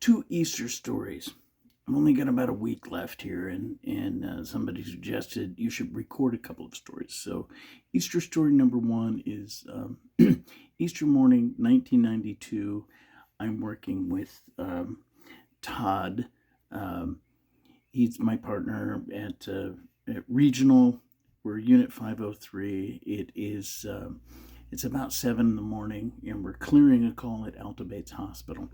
Two Easter stories. I've only got about a week left here, and somebody suggested you should record a couple of stories. So, Easter story number one is Easter morning, 1992. I'm working with Todd. He's my partner at Regional. We're Unit 503. It's about 7 in the morning, and we're clearing a call at Alta Bates Hospital.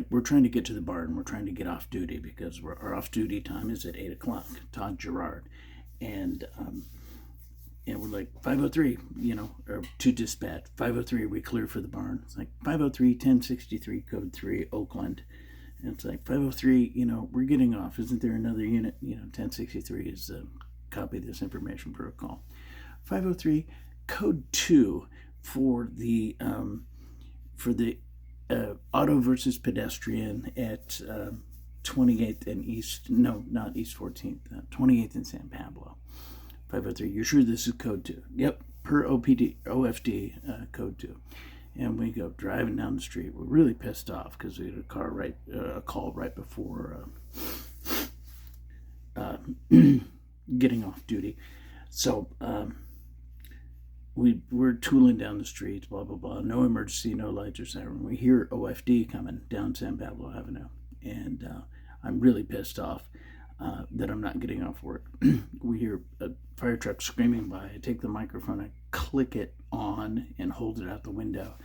We're trying to get to the barn. We're trying to get off duty because our off duty time is at 8 o'clock. Todd Gerard, and we're like 503, or to dispatch 503. We clear for the barn. It's like 503 1063 code 3 Oakland. And it's like 503. We're getting off. Isn't there another unit? 1063 is copy this information protocol. 503 code 2 for the auto versus pedestrian at 28th and East, no, not East 14th, 28th and San Pablo. 503, you're sure this is code 2? Yep, per OFD, code 2. And we go driving down the street. We're really pissed off because we had a call right before getting off duty. So, we're tooling down the streets, blah, blah, blah. No emergency, no lights or siren. We hear OFD coming down San Pablo Avenue. And I'm really pissed off that I'm not getting off work. We hear a fire truck screaming by. I take the microphone, I click it on and hold it out the window,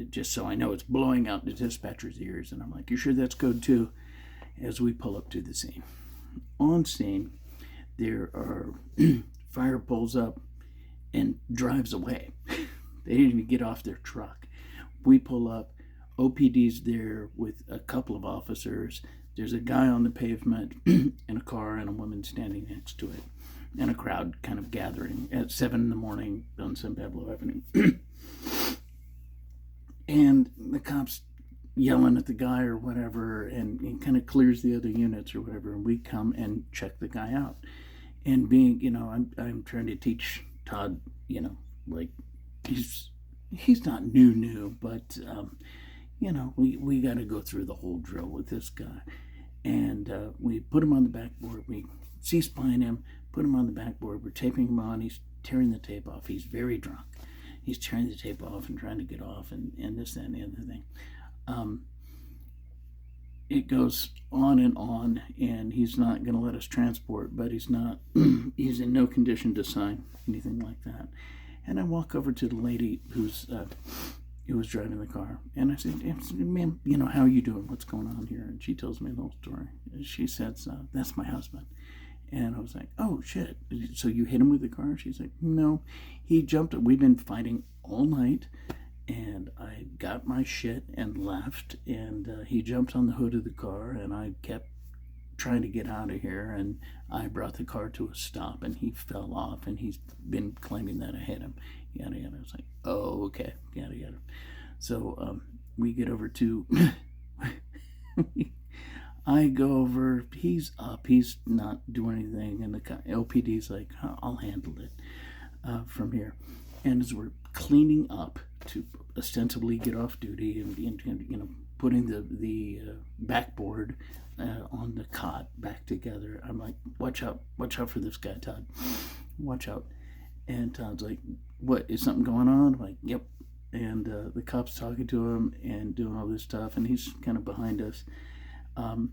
just so I know it's blowing out the dispatcher's ears. And I'm like, you sure that's code 2? As we pull up to the scene. On scene, there are fire pulls up and drives away. They didn't even get off their truck. We pull up, OPD's there with a couple of officers. There's a guy on the pavement in a car and a woman standing next to it, and a crowd kind of gathering at 7 in the morning on San Pablo Avenue. And the cops yelling at the guy or whatever, and it kind of clears the other units or whatever, and we come and check the guy out. And being, I'm trying to teach Todd, like he's not new, but we got to go through the whole drill with this guy. And we put him on the backboard. We C-spine him, put him on the backboard. We're taping him on. He's tearing the tape off. He's very drunk. He's tearing the tape off and trying to get off and this, that, and the other thing. It goes on, and he's not going to let us transport, but he's in no condition to sign anything like that. And I walk over to the lady who was driving the car, and I said, ma'am, how are you doing? What's going on here? And she tells me the whole story. She says, that's my husband. And I was like, oh, shit. So you hit him with the car? She's like, no. He jumped. We've been fighting all night. And I got my shit and left, and he jumped on the hood of the car, and I kept trying to get out of here, and I brought the car to a stop, and he fell off, and he's been claiming that I hit him, yada yada. I was like, oh, okay, yada yada. So we get over to I go over, he's up, he's not doing anything, and the LPD's like, I'll handle it from here. And as we're cleaning up to ostensibly get off duty and putting the backboard on the cot back together, I'm like, watch out for this guy, Todd. Watch out. And Todd's like, what, is something going on? I'm like, yep. And the cop's talking to him and doing all this stuff, and he's kind of behind us. And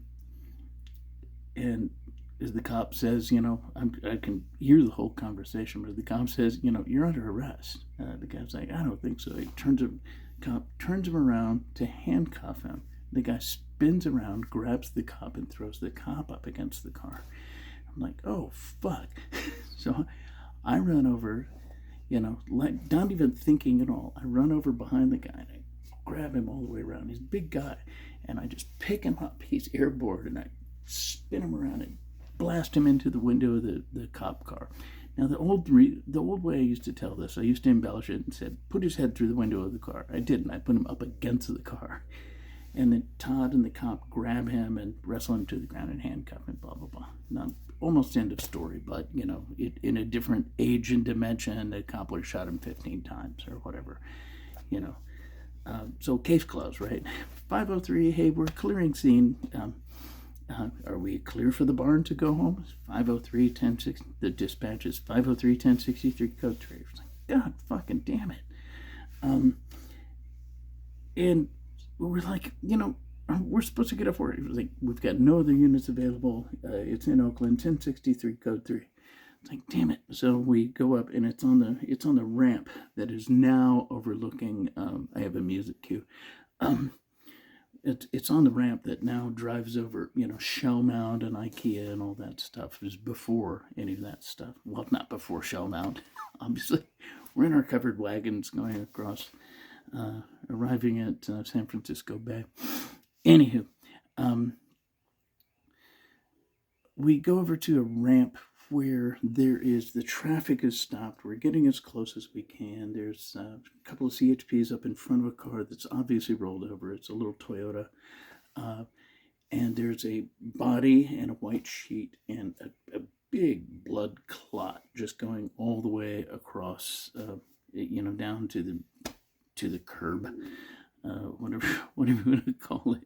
as the cop says, I can hear the whole conversation, but the cop says, you're under arrest. The guy's like, I don't think so. Cop turns him around to handcuff him. The guy spins around, grabs the cop, and throws the cop up against the car. I'm like, oh, fuck. So I run over, not even thinking at all. I run over behind the guy, and I grab him all the way around. He's a big guy, and I just pick him up. He's airborne, and I spin him around and blast him into the window of the cop car. Now, the old way I used to tell this, I used to embellish it and said, put his head through the window of the car. I didn't. I put him up against the car. And then Todd and the cop grab him and wrestle him to the ground and handcuff him, blah, blah, blah. Now, almost end of story, but, in a different age and dimension, the cop would have shot him 15 times or whatever, So case closed, right? 5:03. Hey, we're clearing scene. Are we clear for the barn to go home? 5:03, 10:60. The dispatch is 5:03, 10:63. Code 3. It's like, God fucking damn it. And we're like, we're supposed to get up for it. It was like, we've got no other units available. It's in Oakland, 1063, code 3. It's like, damn it. So we go up, and it's on the ramp that is now overlooking. I have a music cue. It's on the ramp that now drives over, Shell Mound and IKEA and all that stuff. It was before any of that stuff. Well, not before Shell Mound, obviously. We're in our covered wagons going across, arriving at San Francisco Bay. Anywho, we go over to a ramp where the traffic is stopped. We're getting as close as we can. There's a couple of CHPs up in front of a car that's obviously rolled over. It's a little Toyota. And there's a body and a white sheet and a big blood clot just going all the way across, down to the curb, whatever you want to call it.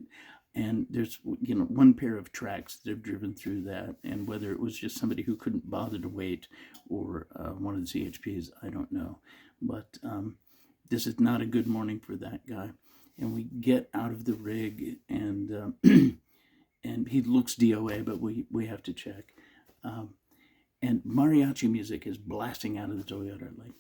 And there's, one pair of tracks that have driven through that. And whether it was just somebody who couldn't bother to wait or one of the CHPs, I don't know. But this is not a good morning for that guy. And we get out of the rig, and and he looks DOA, but we have to check. And mariachi music is blasting out of the Toyota, like.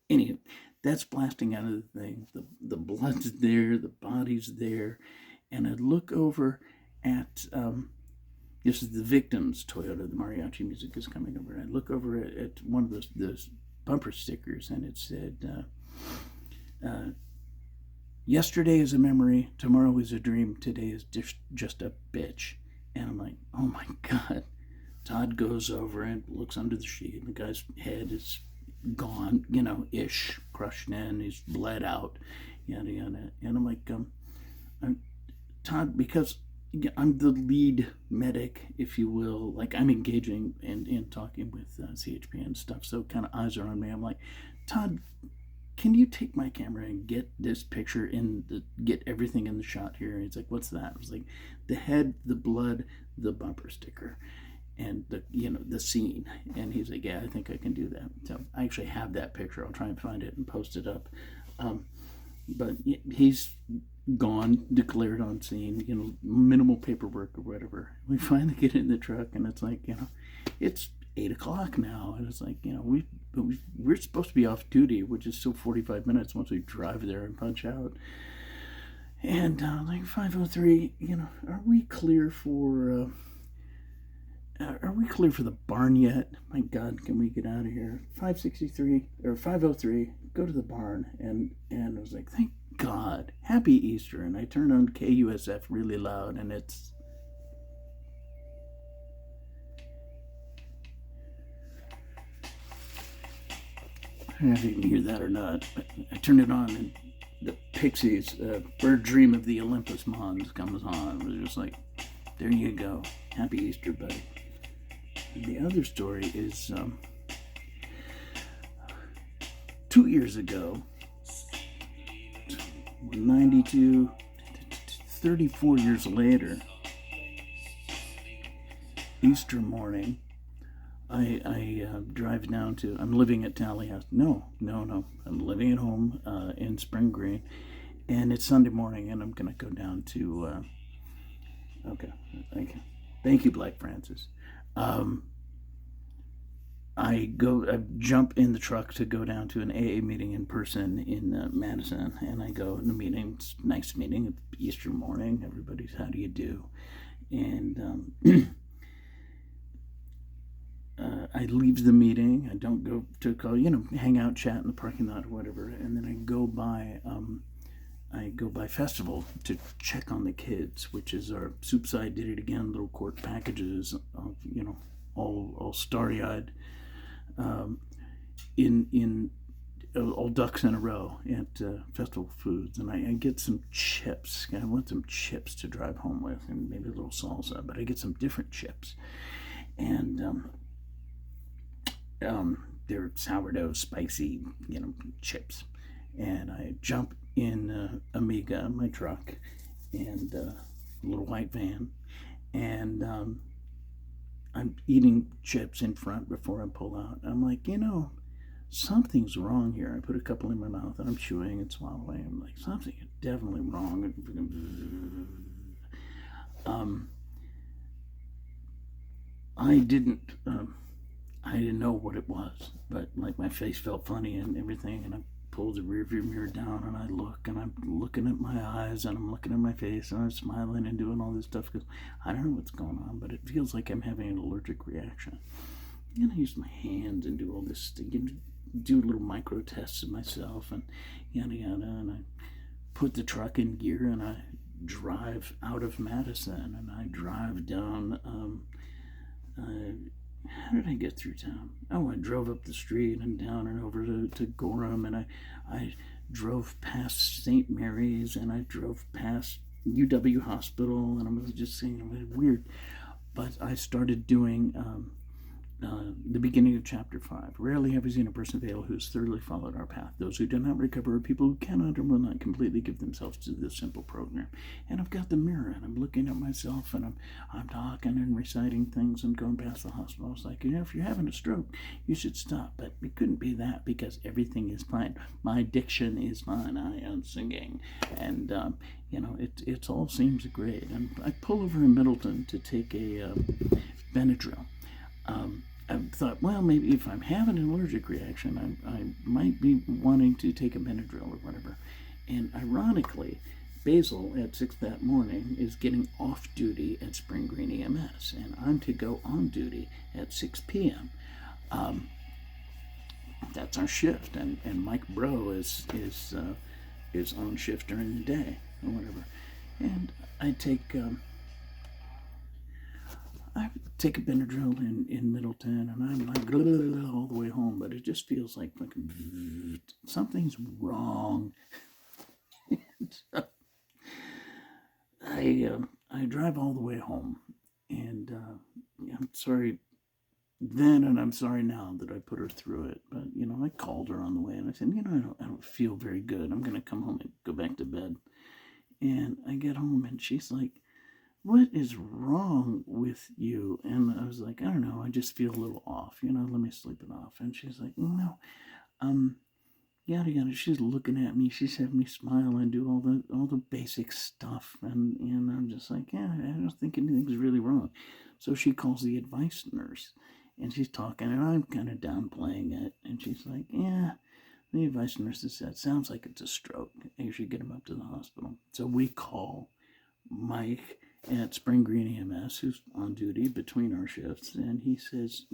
Anywho, that's blasting out of the thing. The blood's there, the body's there, and I look over at this is the victim's Toyota. The mariachi music is coming over. And I look over at one of those bumper stickers, and it said. Yesterday is a memory, tomorrow is a dream, today is just a bitch. And I'm like, oh my God. Todd goes over and looks under the sheet, and the guy's head is gone, ish, crushed in, he's bled out, yada, yada. And I'm like, Todd, because I'm the lead medic, if you will, like I'm engaging and talking with CHP and stuff, so kind of eyes are on me. I'm like, Todd, can you take my camera and get this picture get everything in the shot here? And he's like, what's that? I was like, the head, the blood, the bumper sticker, and the scene. And he's like, yeah, I think I can do that. So I actually have that picture. I'll try and find it and post it up. But he's gone, declared on scene, minimal paperwork or whatever. We finally get in the truck, and it's like, it's 8 o'clock now, and it's like, we're supposed to be off duty, which is still 45 minutes once we drive there and punch out. And like 5:03, are we clear for the barn yet? My God, can we get out of here? 5:63 or 5:03, go to the barn. And I was like, thank God, happy Easter. And I turned on KUSF really loud, and it's I don't know if you can hear that or not, but I turned it on, and the Pixies, Bird Dream of the Olympus Mons comes on. It was just like, there you go. Happy Easter, buddy. And the other story is 2 years ago, 92, 34 years later, Easter morning, I drive down to, I'm living at Tally House. No. I'm living at home in Spring Green, and it's Sunday morning, and I'm going to go down to, okay, thank you, Black Francis. I jump in the truck to go down to an AA meeting in person in Madison, and I go in the meeting. It's a nice meeting, Easter morning. Everybody's, how do you do? And I leave the meeting. I don't go to call, hang out, chat in the parking lot or whatever. And then I go by Festival to check on the kids, which is our Soup Side Did It Again little quart packages, all starry-eyed, in all ducks in a row at Festival Foods. And I get some chips. I want some chips to drive home with, and maybe a little salsa, but I get some different chips. And they're sourdough, spicy, chips. And I jump in Amiga, my truck, and a little white van, and I'm eating chips in front before I pull out. I'm like, something's wrong here. I put a couple in my mouth and I'm chewing and swallowing. I'm like, something is definitely wrong. I didn't know what it was, but like my face felt funny and everything, and I pulled the rearview mirror down and I look and I'm looking at my eyes and I'm looking at my face and I'm smiling and doing all this stuff because I don't know what's going on, but it feels like I'm having an allergic reaction. And I use my hands and do all this, do little micro tests of myself and yada yada, and I put the truck in gear and I drive out of Madison and I drive down. How did I get through town? Oh, I drove up the street and down and over to Gorham, and I drove past St. Mary's and I drove past UW Hospital, and I was just saying it was weird. But I started doing the beginning of chapter 5. Rarely have we seen a person fail who has thoroughly followed our path. Those who do not recover are people who cannot or will not completely give themselves to this simple program. And I've got the mirror and I'm looking at myself and I'm talking and reciting things and going past the hospital. I was like, if you're having a stroke, you should stop. But it couldn't be that because everything is fine. My diction is fine. I am singing. And it all seems great. And I pull over in Middleton to take a Benadryl. I thought, well, maybe if I'm having an allergic reaction, I might be wanting to take a Benadryl or whatever. And ironically, Basil at 6 that morning is getting off duty at Spring Green EMS, and I'm to go on duty at 6 p.m. That's our shift, and Mike Bro is on shift during the day or whatever. And I take a Benadryl in Middleton, and I'm like all the way home, but it just feels like something's wrong. I drive all the way home, and I'm sorry then, and I'm sorry now that I put her through it. But I called her on the way, and I said, I don't feel very good. I'm gonna come home and go back to bed. And I get home, and she's like, what is wrong with you? And I was like, I don't know, I just feel a little off, let me sleep it off. And she's like, no, yada yada. She's looking at me, she's having me smile and do all the basic stuff, and I'm just like, yeah, I don't think anything's really wrong. So she calls the advice nurse, and she's talking, and I'm kind of downplaying it, and she's like, yeah, the advice nurse said, sounds like it's a stroke, you should get him up to the hospital. So we call Mike at Spring Green EMS, who's on duty between our shifts, and he says,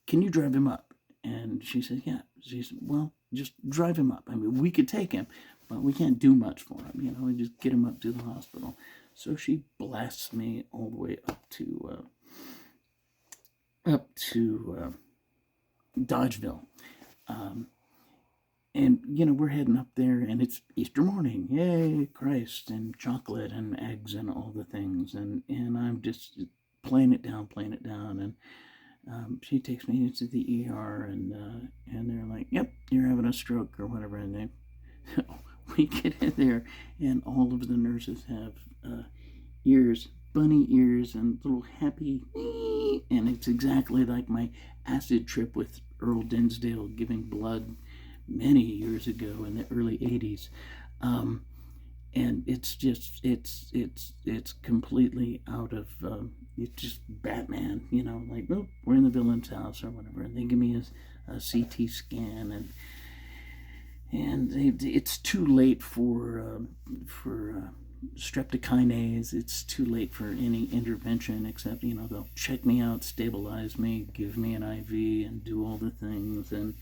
can you drive him up? And she said, yeah. She said, well, just drive him up. I mean, we could take him, but we can't do much for him, we just get him up to the hospital. So she blasts me all the way up to Dodgeville. And, we're heading up there, and it's Easter morning. Yay, Christ, and chocolate and eggs and all the things. And I'm just playing it down. And she takes me into the ER, and they're like, yep, you're having a stroke or whatever. And we get in there, and all of the nurses have ears, bunny ears, and little happy, and it's exactly like my acid trip with Earl Dinsdale giving blood many years ago in the early 80s. And it's just, it's completely out of, it's just Batman, like, oh, we're in the villain's house or whatever. And they give me a CT scan, and it's too late for streptokinase. It's too late for any intervention except, they'll check me out, stabilize me, give me an IV, and do all the things, and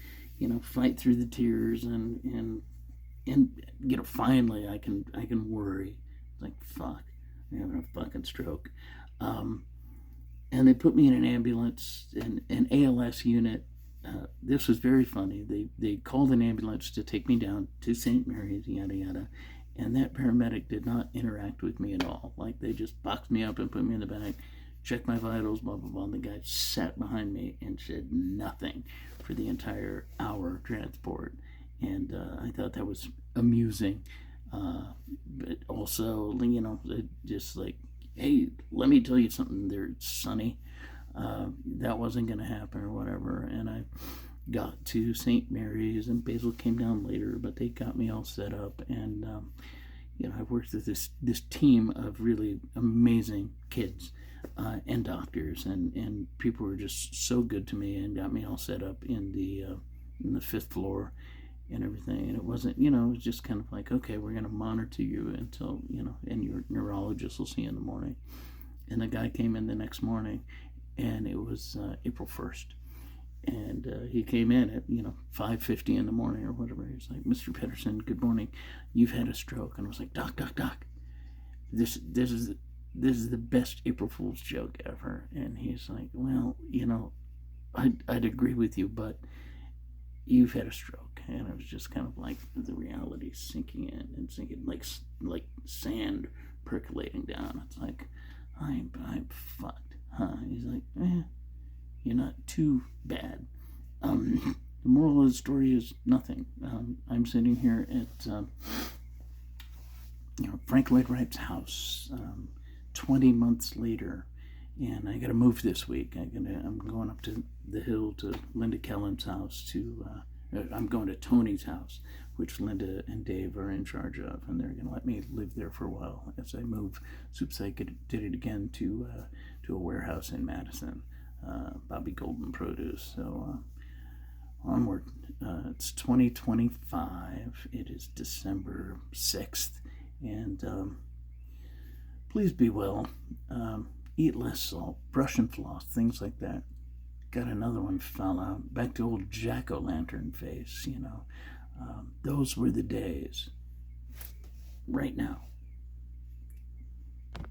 fight through the tears, and finally I can worry. It's like, fuck, I'm having a fucking stroke. And they put me in an ambulance, an ALS unit. This was very funny. They called an ambulance to take me down to St. Mary's, yada yada, and that paramedic did not interact with me at all. Like, they just boxed me up and put me in the back, check my vitals, blah, blah, blah. And the guy sat behind me and said nothing for the entire hour transport. And I thought that was amusing. But also, just like, hey, let me tell you something there, Sonny. That wasn't going to happen or whatever. And I got to St. Mary's, and Basil came down later, but they got me all set up. And, I worked with this team of really amazing kids and doctors, and people were just so good to me and got me all set up in the fifth floor and everything. And it wasn't, it was just kind of like, okay, we're going to monitor you until, and your neurologist will see you in the morning. And the guy came in the next morning, and it was April 1st. And he came in at 5:50 in the morning or whatever. He was like, "Mr. Pedersen, good morning. You've had a stroke." And I was like, "Doc, this is the best April Fool's joke ever." And he's like, "Well, I'd agree with you, but you've had a stroke." And it was just kind of like the reality sinking in and sinking like sand percolating down. It's like, I'm fucked, huh? He's like, you're not too bad. The moral of the story is nothing. I'm sitting here at Frank Lloyd Wright's house 20 months later, and I got to move this week. I'm going up to the hill to Linda Kellen's house. I'm going to Tony's house, which Linda and Dave are in charge of, and they're going to let me live there for a while as I move. Soups I did it again to a warehouse in Madison. Bobby Golden Produce. So onward. It's 2025. It is December 6th. And please be well. Eat less salt. Brush and floss. Things like that. Got another one fell out. Back to old jack-o'-lantern face, Those were the days. Right now.